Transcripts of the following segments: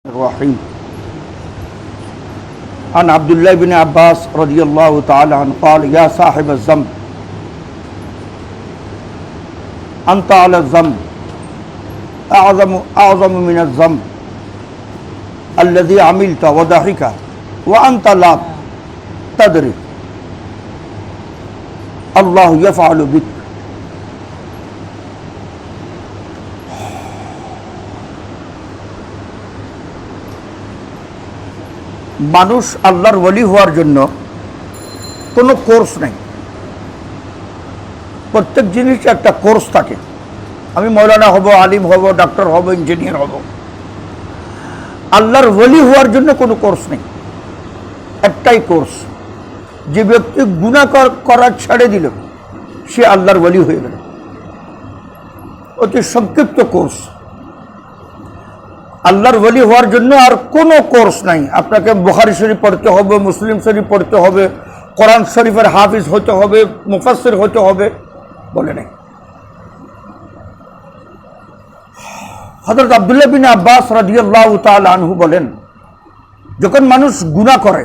الرحيم عن عبد الله بن عباس رضي الله تعالى عنه قال يا صاحب الذنب أنت على الذنب أعظم من الذنب الذي عملت وضحك وأنت لا تدري الله يفعل بك মানুষ আল্লাহর ওলি হওয়ার জন্য কোনো কোর্স নেই। প্রত্যেক জিনিস একটা কোর্স থাকে। আমি মৌলানা হব, আলিম হব, ডাক্তার হব, ইঞ্জিনিয়ার হব। আল্লাহর ওলি হওয়ার জন্য কোনো কোর্স নেই, একটাই কোর্স। যে ব্যক্তি গুনাহ করা ছেড়ে দিল সে আল্লাহর ওলি হয়ে গেল। অতি সংক্ষিপ্ত কোর্স। আল্লাহর ওলি হওয়ার জন্য আর কোনো কোর্স নাই। আপনাকে বুখারী শরীফ পড়তে হবে, মুসলিম শরীফ পড়তে হবে, কোরআন শরীফের হাফিজ হতে হবে, মুফাসসির হতে হবে, বলে নাই। হযরত আব্দুল্লাহ বিন আব্বাস রাদিয়াল্লাহু তাআলা আনহু বলেন, যখন মানুষ গুনাহ করে,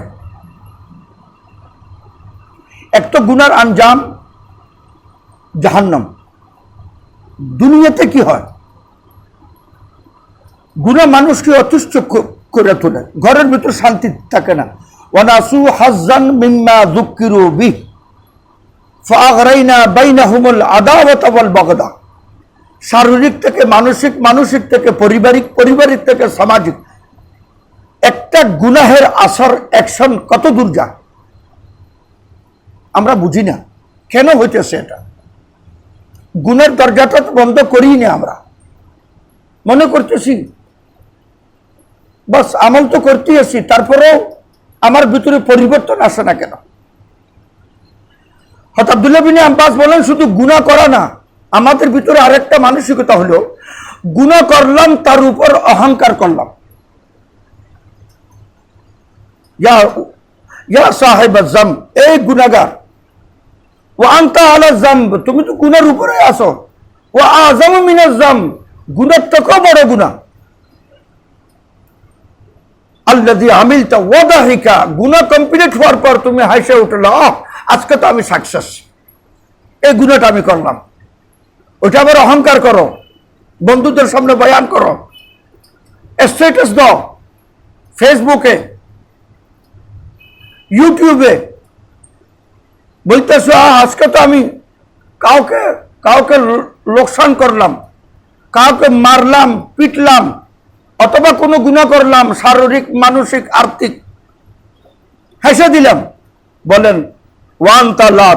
এক তো গুনার আঞ্জাম জাহান্নাম। দুনিয়াতে কি হয়? গুনাহ মানুষকে অতুষ্ট করে তোলে, ঘরের ভিতর শান্তি থাকে না। ওয়ানাসু হাজ্জান মিম্মা যুকিরু বিহি ফাআগরাইনা বাইনাহুমুল আদাওয়াতা ওয়াল বাগদা। শারীরিক থেকে মানসিক, মানসিক থেকে পারিবারিক, পারিবারিক থেকে সামাজিক। একটা গুনাহের আসর অ্যাকশন কত দূর যায় আমরা বুঝি না। কেন হইতেছে এটা? গুনার দরজাটা তো বন্ধ করিই না। আমরা মনে করতেছি বাস আমল তো করতে আসি, তারপরেও আমার ভিতরে পরিবর্তন আসে না কেন? হযরত আব্দুল্লাহ বিন আব্বাস বলেন, শুধু গুনাহ করা না, আমাদের ভিতরে আরেকটা মানসিকতা হলো, গুনাহ করলাম তার উপর অহংকার করলাম। ইয়া সাহিবাজ যাম, এই গুনাহগার, ওয়া আনতা আলা যামব, তুমি তো গুনার উপরে আছো। ওয়া আযামু মিনাজ যাম, গুনার থেকেও বড় গুনাহ। আল্লাযী আমিলতা ওয়া দাহিকা, গুনাহ কমপ্লিট হওয়ার পর তুমি হাসে উঠলে, আজকে তো আমি সাকসেস, এই গুনাহটা আমি করলাম। ওটা আবার অহংকার করো, বন্ধুদের সামনে বয়ান করো, স্ট্যাটাস দাও ফেসবুকে, ইউটিউবে, বলতেছো আজকে তো আমি কাউকে কাউকে লোকসান করলাম, কাউকে মারলাম, পিটলাম, অথবা কোনো গুনাহ করলাম, শারীরিক, মানসিক, আর্থিক, হেসে দিলাম। বলেন ওয়া আনতা লা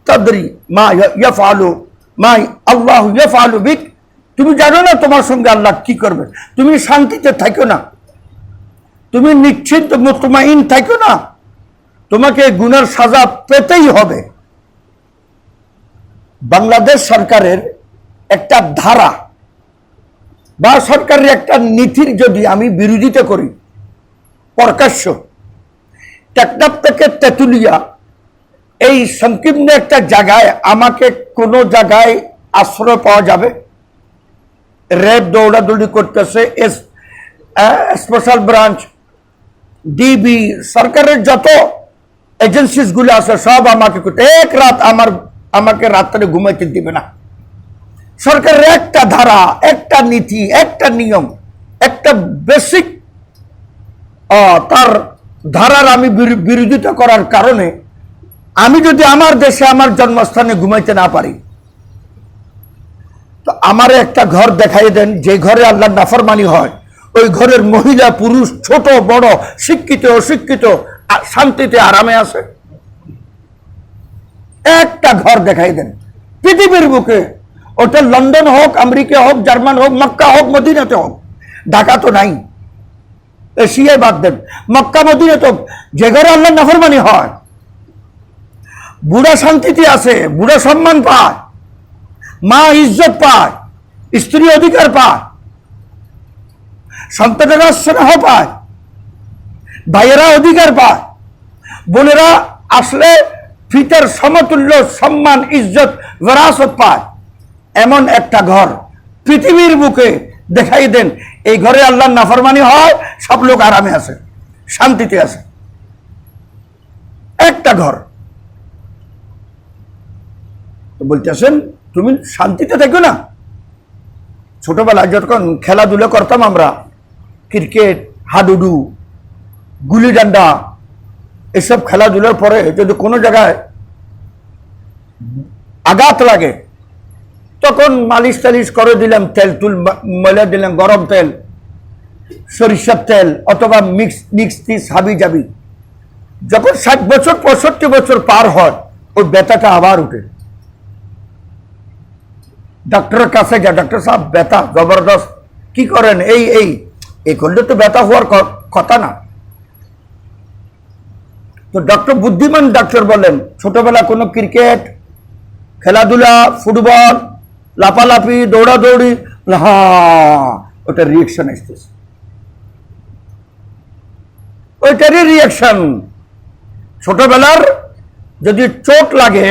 তাদরি মা ইয়াফআলু মা আল্লাহু ইয়াফআলু বিক, তুমি জানো না তোমার সঙ্গে আল্লাহ কি করবে। তুমি শান্তিতে থাকো না, তুমি নিশ্চিন্ত মুতমাইন থাকো না, তোমাকে গুনার সাজা পেতেই হবে। বাংলাদেশ সরকারের একটা ধারা বা সরকারের একটা নীতির যদি আমি বিরোধিতা করি প্রকাশ্য, টেকনাফ থেকে তেঁতুলিয়া এই সংকীর্ণ একটা জায়গায় আমাকে কোনো জায়গায় আশ্রয় পাওয়া যাবে? র্যাব দৌড়াদৌড়ি করতেছে, স্পেশাল ব্রাঞ্চ, ডিবি, সরকারের যত এজেন্সিস গুলো আছে সব আমাকে এক রাত আমাকে রাত্রে ঘুমাইতে দিবে না। সরকারের একটা ধারা, একটা নীতি, একটা নিয়ম, একটা বেসিক তার ধারার আমি বিরোধিতা করার কারণে আমি যদি আমার দেশে, আমার জন্মস্থানে ঘুমাইতে না পারি, তো আমার একটা ঘর দেখাই দেন যে ঘরে আল্লাহর নাফরমানি হয়, ওই ঘরের মহিলা, পুরুষ, ছোট বড়, শিক্ষিত অশিক্ষিত শান্তিতে আরামে আছে। একটা ঘর দেখাই দেন পৃথিবীর বুকে, ওটা লন্ডন হোক, আমেরিকা হোক, জার্মান হোক, মক্কা হোক, মদিনাতে হোক। ঢাকা তো নাই, এশিয়ায় বাদ দেন, মক্কা মদিনাতে হোক, যে ঘরে আল্লাহর নাফরমানি হয়, বুড়া শান্তিতে আছে, বুড়া সম্মান পায়, মা ইজ্জত পায়, স্ত্রী অধিকার পায়, সন্তানেরা স্নেহ পায়, ভাইয়েরা অধিকার পায়, বোনেরা আসলে পিতার সমতুল্য সম্মান, ইজ্জত, বিরাসত পায়। এমন একটা ঘর পৃথিবীর বুকে দেখাই দেন, এই ঘরে আল্লাহর নাফরমানি হয়, সব লোক আরামে আছে, শান্তিতে আছে। একটা ঘর তো বলতেছেন তুমি শান্তিতে থাকো না। ছোটবেলায় যখন খেলাধুলা করতাম আমরা, ক্রিকেট, হাডুডু, গুলি ডান্ডা, এসব খেলাধুলার পরে যদি কোনো জায়গায় আঘাত লাগে তখন মালিশ টালিশ করে দিলাম, তেল তুল মেলে দিলাম, গরম তেল, সরিষার তেল অথবা মিক্স হাবি যাবি। যখন 60 বছর 65 বছর পার হয় ওই ব্যথাটা আবার উঠে। ডাক্তারের কাছে যা, ডাক্তার সাহেব ব্যথা জবরদস্ত, কি করেন? এই করলে তো ব্যথা হওয়ার কথা না। তো ডক্টর বুদ্ধিমান ডাক্তার বলেন ছোটবেলা কোনো ক্রিকেট খেলাধুলা, ফুটবল, লাফালাফি, দৌড়াদৌড়ি, হ্যাঁ ওটা রিয়েকশন আসতেছে, ওইটারই রিয়েকশন। ছোটবেলার যদি চোট লাগে,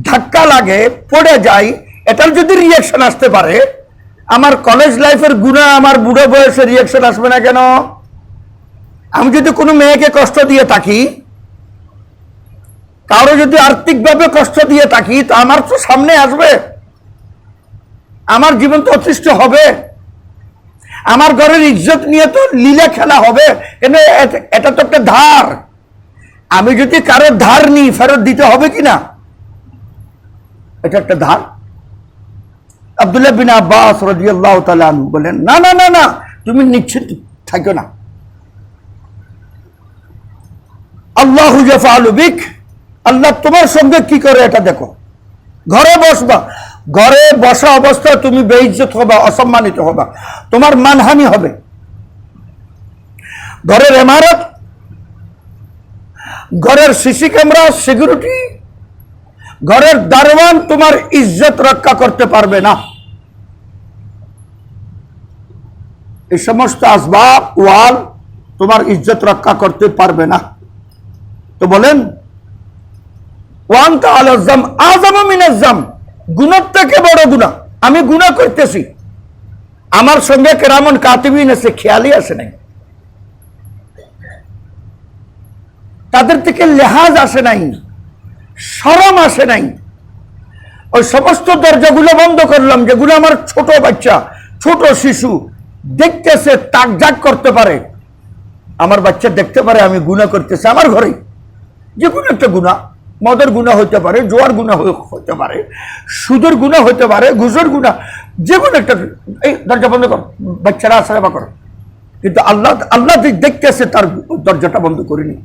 ধাক্কা লাগে, পড়ে যায়, এটার যদি রিয়েকশন আসতে পারে, আমার কলেজ লাইফের গুণা আমার বুড়ো বয়সে রিয়েকশন আসবে না কেন? আমি যদি কোনো মেয়েকে কষ্ট দিয়ে থাকি, কারো যদি আর্থিকভাবে কষ্ট দিয়ে থাকি, তো আমার তো সামনে আসবে, আমার জীবন তো অতিষ্ঠ হবে, আমার ঘরের ইজ্জত নিয়ে তো লীলা খেলা হবে। কেন? এটা তো একটা ধার। আমি যদি কারো ধার নিই, ফেরত দিতে হবে কিনা? এটা একটা ধার। আব্দুল্লাহ বিন আব্বাস রাদিয়াল্লাহু তাআলা আনহু বলেন, না না না না, তুমি নিশ্চিত থাকো না, আল্লাহু ইয়াফআলু বিক, আল্লাহ তোমার সঙ্গে কি করে এটা দেখো। ঘরে বসবা, ঘরে বসা অবস্থায় তুমি বেইজ্জত হবা, অসম্মানিত হবা, তোমার মানহানি হবে। ঘরের ইমারত, ঘরের সিসি ক্যামেরা, সিকিউরিটি, ঘরের দারোয়ান তোমার ইজ্জত রক্ষা করতে পারবে না। এই সমস্ত আসবাব, ওয়াল তোমার ইজ্জত রক্ষা করতে পারবে না। তো বলেন ওয়ান্তা আলাজ্জাম আযামু মিনাজ্জাম, গুনাহ থেকে বড় গুনাহ। আমি গুনাহ করতেছি, আমার সঙ্গে কিরামান কাতিবিন আছে, খেয়ালই আসে নাই, তাদের থেকে লেহাজ আসে নাই, শরম আসে নাই। ওই সমস্ত দরজাগুলো বন্ধ করলাম যেগুলো আমার ছোট বাচ্চা, ছোট শিশু দেখতেছে, তাকজাক করতে পারে। আমার বাচ্চা দেখতে পারে আমি গুনাহ করতেছি আমার ঘরে, যে কোনো একটা গুনাহ, মদের গুনাহ হইতে পারে, জোয়ার গুনাহ হতে পারে, সুদের গুনাহ হতে পারে, ঘুষের গুনাহ, যে কোনো একটা। এই দরজা বন্ধ কর, বাচ্চারা আশ্রয় করো। কিন্তু আল্লাহ দেখতেছে, তার দরজাটা বন্ধ করিনি।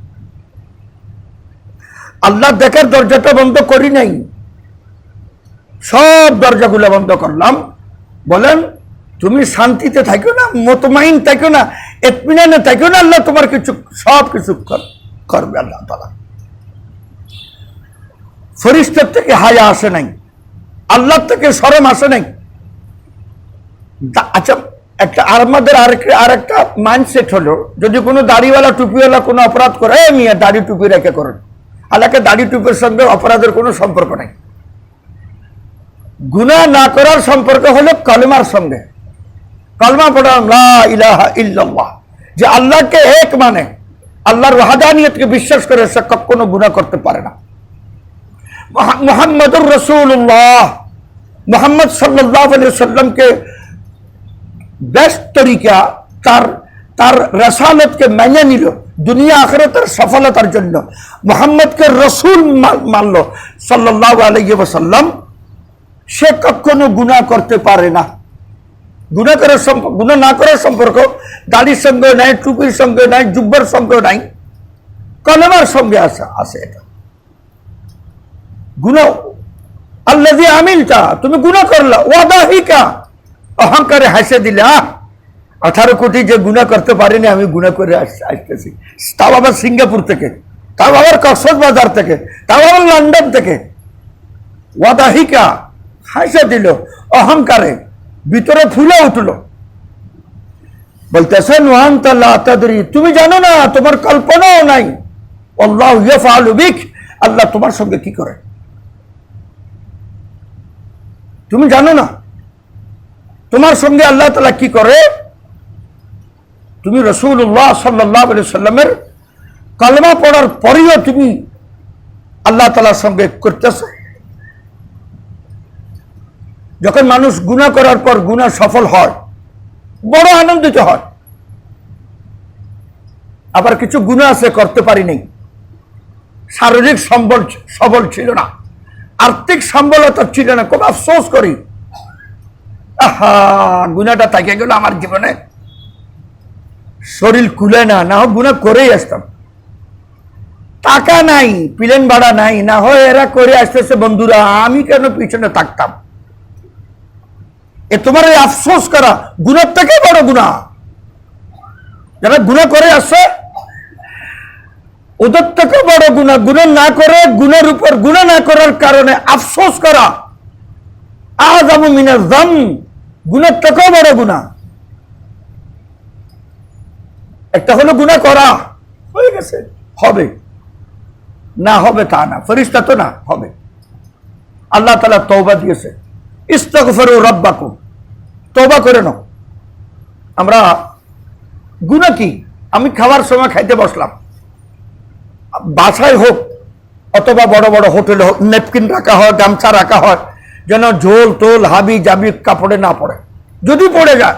আল্লাহ দেখার দরজাটা বন্ধ করি নাই, সব দরজাগুলো বন্ধ করলাম। বলেন তুমি শান্তিতে থাকো না, মুতমাইন থাকো না, ইতমিনানে থাকো না, আল্লাহ তোমার কিছু সব কিছু করবে। আল্লাহ তাআলা ফেরেশতার থেকে হায়া আসে নাই, আল্লাহ থেকে শরম আসে নাই। আচ্ছা, একটা আমাদের আরেকটা মাইন্ডসেট হলো, যদি কোনো দাড়িওয়ালা টুপিওয়ালা কোনো অপরাধ করে, মিয়া দাড়ি টুপি রেখে করেন, আল্লাহকে দাড়ি টুপির সঙ্গে অপরাধের কোনো সম্পর্ক নাই। গুনাহ না করার সম্পর্ক হলো কলমার সঙ্গে। কলমা পড়লাম লা ইলাহা ইল্লাল্লাহ, যে আল্লাহকে এক মানে, আল্লাহর ওয়াহদানিয়তকে বিশ্বাস করে সে কখনো গুনাহ করতে পারে না। মুহাম্মদুর রাসূলুল্লাহ, মুহাম্মদ সাল্লাল্লাহু আলাইহি ওয়াসাল্লামকে বেস্ট তরিকা, তার রাসালাতকে মেনে নিল দুনিয়া আখিরাতের সফলতার জন্য, মুহাম্মদকে রাসূল মানল সাল্লাল্লাহু আলাইহি ওয়াসাল্লাম, সে কখনো গুনাহ করতে পারে না। গুনাহ না করার সম্পর্ক দাড়ির সঙ্গে নাই, টুপির সঙ্গে নাই, জুব্বার সঙ্গে নাই, কলমার সঙ্গে আছে। এটা গুনাহ আল্লাযী আমিলতা, তুমি গুনাহ করলা, ওয়াদাহিকা, অহংকারে হাসে দিলে, 18 কোটি যে গুনাহ করতে পারিনি, আমি গুনাহ করে আসতেছি, তাও আবার সিঙ্গাপুর থেকে, তাও আবার কক্সবাজার থেকে, তাও আবার লন্ডন থেকে। ওয়াদাহিকা, হাসে দিল, অহংকারে ভিতরে ফুলে উঠলো। বলতেছেন ওয়ান্তা লা তাদরি, তুমি জানো না, তোমার কল্পনাও নাই, আল্লাহু ইয়াফআলু বিক, আল্লাহ তোমার সঙ্গে কি করে তুমি জানো না। তোমার সঙ্গে আল্লাহ তাআলা কি করে, তুমি রাসূলুল্লাহ সাল্লাল্লাহু আলাইহি সাল্লামের কালেমা পড়ার পরেও তুমি আল্লাহ তাআলার সঙ্গে করতেছ। যখন মানুষ গুনাহ করার পর গুনাহ সফল হয় বড় আনন্দিত হয়। আবার কিছু গুনাহ আছে করতে পারি নাই, শারীরিক সবল ছিল না, আর্থিক সম্বলতা ছিল না, খুব আফসোস করি, আহা গুনাহটা থেকে গেল আমার জীবনে, শরীর কুলে না, না হোক গুনাহ করেই আসতাম, টাকা নাই, প্লেন ভাড়া নাই, না হয় এরা করে আসতেছে বন্ধুরা, আমি কেন পিছনে থাকতাম। এ তোমার এই আফসোস করা গুনার থেকে বড় গুনাহ। যারা গুনাহ করে আসছে ওদের থেকে বড় গুনাহ, গুনাহ না করে গুনার উপর গুনাহ না করার কারণে আফসোস করা আযামু মিনাজ যাম, গুনার থেকে বড় গুনাহ। একটা হলো গুনাহ করা, হয়ে গেছে, হবে না হবে তা না, ফেরেশতা তো না, হবে। আল্লাহ তাআলা তওবা দিয়েছে, ইস্তাগফিরু রাব্বাকুম, তওবা করে নাও। আমরা গুনাহ কি, আমি খাওয়ার সময় খাইতে বসলাম, বাসায় হোক অথবা বড় বড় হোটেলে হোক, নেপকিন রাখা হয়, গামছা রাখা হয়, যেন ঝোল টোল হাবি জাবি কাপড়ে না পড়ে। যদি পড়ে যায়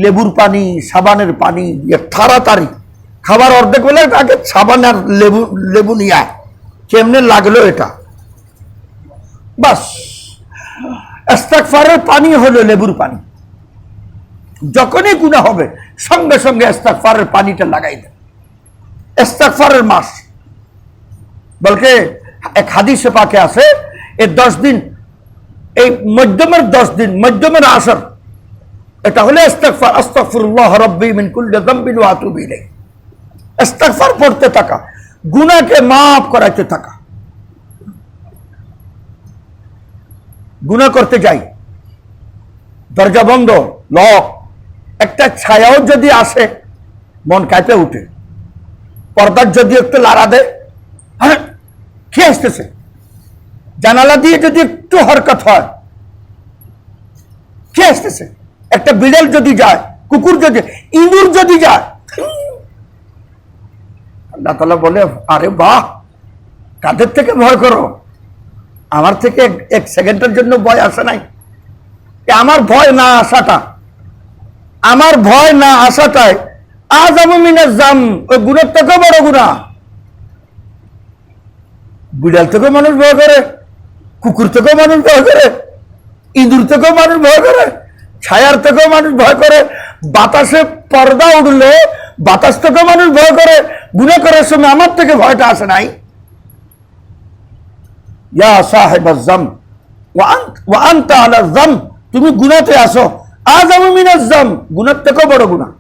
লেবুর পানি সাবানের পানি দিয়ে তাড়াতাড়ি খাবার অর্ধেক বেলা আগে সাবান আর লেবু নিয়ে কেমনে লাগলো এটা, বাস ইস্তিগফারের পানি হলো লেবুর পানি। যখনই গুনাহ হবে সঙ্গে সঙ্গে ইস্তিগফারের পানিটা লাগাই দেন। ইস্তিগফারের মাস বলকে এক হাদিসে পাকে আছে, এই 10 দিন, এই মধ্যমের 10 দিন, মধ্যমের আসর, এটা হলো ইস্তিগফার, আস্তাগফিরুল্লাহ রাব্বি মিন কুল্লি যামবিন ওয়া আতুবু ইলাইহি। ইস্তিগফার পড়তে থাকা, গুনাহকে মাফ করাতে থাকা। গুনাহ করতে যাই, দরজা বন্ধ, লক, একটা ছায়াও যদি আসে মন কাঁপে উঠে, পর্দার যদি একটু লাড়া দেয়, হ্যাঁ কে আসতেছে, জানালা দিয়ে যদি একটু হরকত হয়, কে আসতেছে, একটা বিড়াল যদি যায়, কুকুর যদি, ইঁদুর যদি যায়, আল্লাহ তাআলা বলে আরে বাহ, কাদের থেকে ভয় করো, আমার থেকে এক সেকেন্ডের জন্য ভয় আসে নাই। আমার ভয় না আসাটা, আমার ভয় না আসাটাই আযামু মিনাজ যাম, ওই গুনার থেকে বড় গুনাহ। বিড়াল থেকেও মানুষ ভয় করে, কুকুর থেকেও মানুষ ভয় করে, ইঁদুর থেকেও মানুষ ভয় করে, ছায়ার থেকেও মানুষ ভয় করে, বাতাসে পর্দা উঠলে বাতাস থেকেও মানুষ ভয় করে। গুনাহ করার সময় আমার থেকে ভয়টা আসে নাই। ইয়া সাহিবাজ যাম ওয়া আনতা আলা যাম, তুমি গুনাহতে আসো, আযামু মিনাজ যাম, গুনার থেকেও বড় গুনাহ।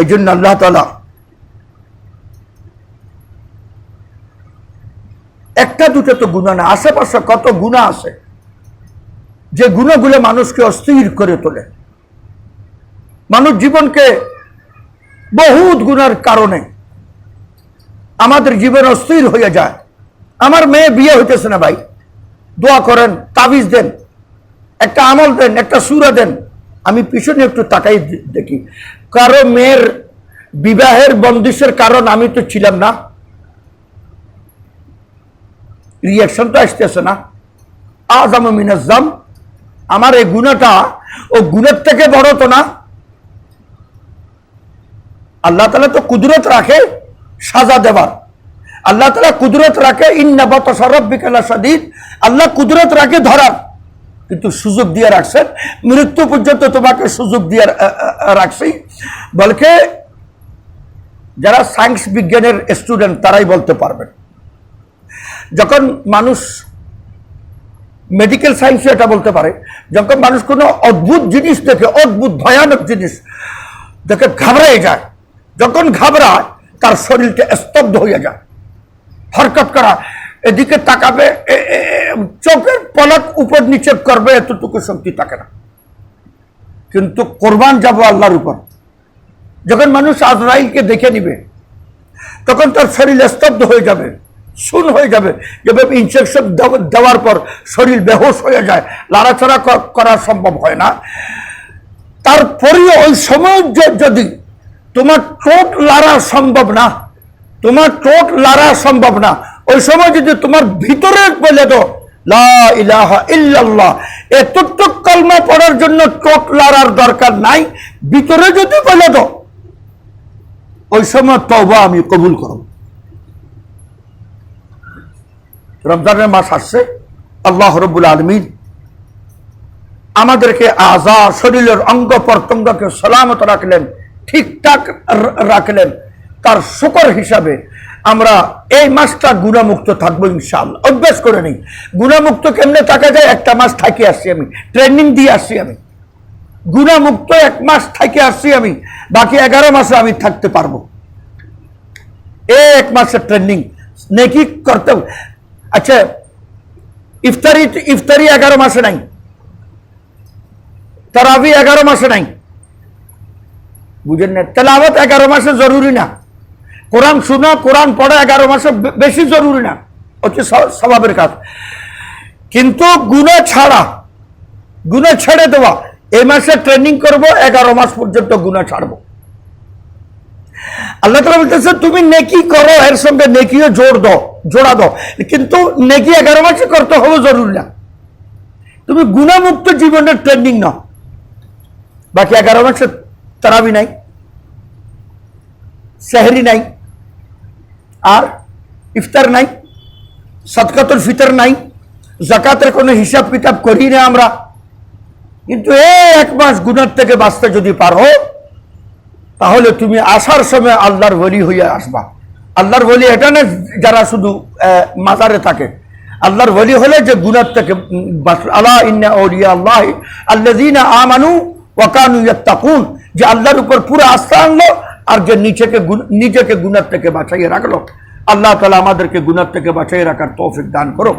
এই জন্য আল্লাহ তাআলা একটা দুটো তো গুনাহ না, আশেপাশে কত গুনাহ আছে যে গুনাহগুলো মানুষকে অস্থির করে তোলে। মানুষ জীবনকে বহুত গুনার কারণে আমাদের জীবন অস্থির হয়ে যায়। আমার মেয়ে বিয়ে হইতেছে না ভাই, দোয়া করেন, তাবিজ দেন, একটা আমল দেন, একটা সূরা দেন। আমি পিছনে একটু তাকাই দেখি, কারো মেয়ের বিবাহের বন্দিশের কারণ আমি তো ছিলাম না, রিয়াকশন তো আসতেছে না। আযামু মিনাজ যাম, আমার এই গুনাহটা ও গুনার থেকে বড় তো না। আল্লাহ তাআলা তো কুদরত রাখে সাজা দেবার, আল্লাহ তাআলা কুদরত রাখে, ইন্না বাতাশা রাব্বিকা লাশাদীদ, আল্লাহ কুদরত রাখে ধরার, কিন্তু সুযোগ দিয়ে রাখছেন, মৃত্যু পর্যন্ত তোমাকে সুযোগ দিয়ে রাখছি। বলকে যারা সায়েন্স বিজ্ঞানের স্টুডেন্ট তারাই বলতে পারবেন, যখন মানুষ মেডিকেল সায়েন্সে এটা বলতে পারে, যখন মানুষ কোনো অদ্ভুত জিনিস দেখে, অদ্ভুত ভয়ানক জিনিস দেখে ঘাবড়ে যায়, যখন ঘাবড়ায় তার শরীরটা স্তব্ধ হয়ে যায়, হরকত করা, এদিকে তাকাবে, চোখের পলক উপর নিচে করবে, এতটুকু শক্তি থাকে না। কিন্তু কোরবান যাব আল্লাহর উপর, যখন মানুষ আজরাইলকে দেখে নিবে তখন তার শরীর স্তব্ধ হয়ে যাবে, শূন্য হয়ে যাবে, যেভাবে ইনজেকশন দেওয়ার পর শরীর বেহোশ হয়ে যায়, লড়াচড়া করা সম্ভব হয় না। তারপরেও ওই সময় যদি তোমার ঠোঁট লড়া সম্ভব না, তোমার ঠোঁট লড়া সম্ভব না, ওই সময় যদি তোমার ভিতরে বলে দো লা ইলাহা ইল্লাল্লাহ, এতটুক কলমা পড়ার জন্য ঠোঁট লড়ার দরকার নাই, ভিতরে যদি বলে দো, ওই সময় তওবা আমি কবুল করব। রমজানের মাস আসছে, আল্লাহ রাব্বুল আলামিন আমাদেরকে আযা শরীরের অঙ্গ প্রত্যঙ্গকে সালামত রাখলেন, ঠিকঠাক রাখলেন। তার শুকর হিসাবে আমরা এই মাসটা গুনাহমুক্ত থাকবো ইনশাআল্লাহ। অভ্যাস করে নেই, গুনাহমুক্ত কেমনে থাকা যায়। একটা মাস থাকি আসছি আমি, ট্রেনিং দিয়ে আসছি আমি, গুনাহমুক্ত 1 মাস থাকি আসছি আমি, বাকি 11 মাসে আমি থাকতে পারবো। 1 মাসের ট্রেনিং নেকি করতে। আচ্ছা, ইফতারি 11 মাসে নাই, তারাবি 11 মাসে নাই, বুঝেন না? তেলাওয়াত 11 মাসে জরুরি না, কোরআন শোনা, কোরআন পড়া 11 মাসে বেশি জরুরি না, হচ্ছে স্বভাবের কাজ। কিন্তু গুনাহ ছাড়া, গুনাহ ছেড়ে দেওয়া, এই মাসে ট্রেনিং করব, 11 মাস পর্যন্ত গুনাহ ছাড়বো। আল্লাহ তাআলা বলতেছে তুমি নেকি করো, এর সঙ্গে নেকিও জোড়া দাও, কিন্তু নেকি 11 মাসে করতে হবে জরুরি না। তুমি গুনাহমুক্ত জীবনের ট্রেনিং নাও, বাকি 11 মাসে তারাবি নাই, সেহরি নাই, আর ইফতার নাই, সদকাতুল ফিতর নাই, যাকাতের কোনো হিসাব কিতাব করি না আমরা। কিন্তু 1 মাস গুনাহ থেকে বাঁচতে যদি পারো, তাহলে তুমি আসার সময় আল্লাহর ওলি হয়ে আসবা। আল্লাহর ওলি এটা না যারা শুধু মাজারে থাকে, আল্লাহর ওলি হলে যে গুনাহ থেকে আলা ইন্না আউলিয়া আল্লাহি আল্লাযীনা আমানু ওয়া কানু ইয়াত্তাকুন, যে আল্লাহর উপর পুরো আস্থা আনলো আর যে নিজেকে গুনাহ থেকে বাঁচাইয়ে রাখলো। আল্লাহ তাআলা আমাদেরকে গুনাহ থেকে বাঁচাইয়ে রাখার তৌফিক দান করো।